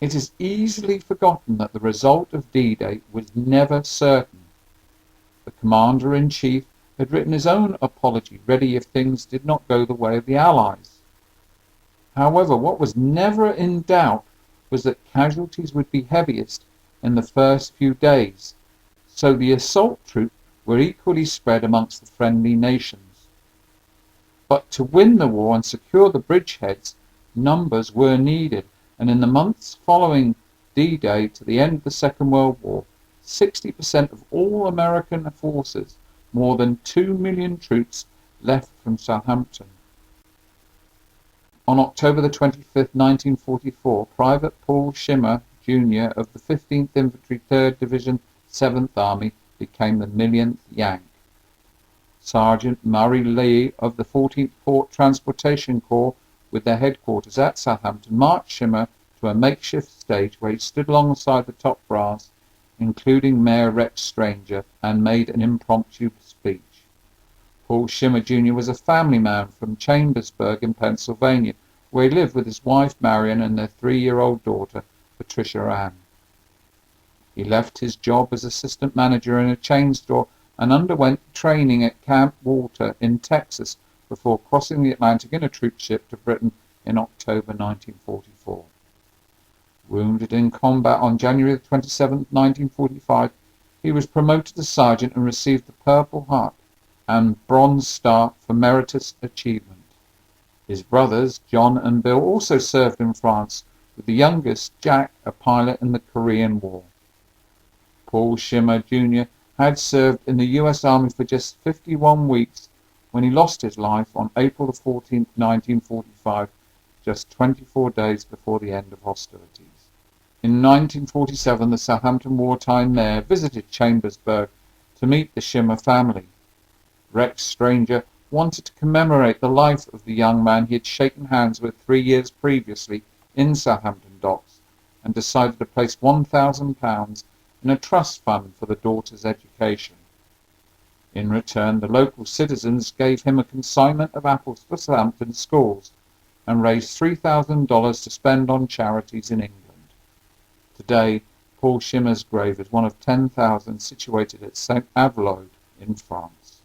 It is easily forgotten that the result of D-Day was never certain. The Commander-in-Chief had written his own apology ready if things did not go the way of the Allies. However, what was never in doubt was that casualties would be heaviest in the first few days, so the assault troops were equally spread amongst the friendly nations. But to win the war and secure the bridgeheads, numbers were needed, and in the months following D-Day to the end of the Second World War, 60% of all American forces, more than 2 million troops, left from Southampton. On October the 25th, 1944, Private Paul Shimer, Jr. of the 15th Infantry 3rd Division, 7th Army became the Millionth Yank. Sergeant Murray Lee of the 14th Port Transportation Corps, with their headquarters at Southampton, marched Shimer to a makeshift stage where he stood alongside the top brass, including Mayor Rex Stranger, and made an impromptu speech. Paul Shimer Jr. was a family man from Chambersburg in Pennsylvania, where he lived with his wife Marion and their 3-year-old daughter, Patricia Ann. He left his job as assistant manager in a chain store and underwent training at Camp Walter in Texas before crossing the Atlantic in a troop ship to Britain in October 1944. Wounded in combat on January 27, 1945, he was promoted to sergeant and received the Purple Heart and Bronze Star for meritorious achievement. His brothers, John and Bill, also served in France, with the youngest, Jack, a pilot in the Korean War. Paul Shimer Jr. had served in the U.S. Army for just 51 weeks when he lost his life on April 14, 1945, just 24 days before the end of hostilities. In 1947, the Southampton wartime mayor visited Chambersburg to meet the Shimer family. Rex Stranger wanted to commemorate the life of the young man he had shaken hands with 3 years previously in Southampton docks, and decided to place £1,000 in a trust fund for the daughter's education. In return, the local citizens gave him a consignment of apples for Southampton schools and raised $3,000 to spend on charities in England. Today, Paul Shimer's grave is one of 10,000 situated at St. Avold in France.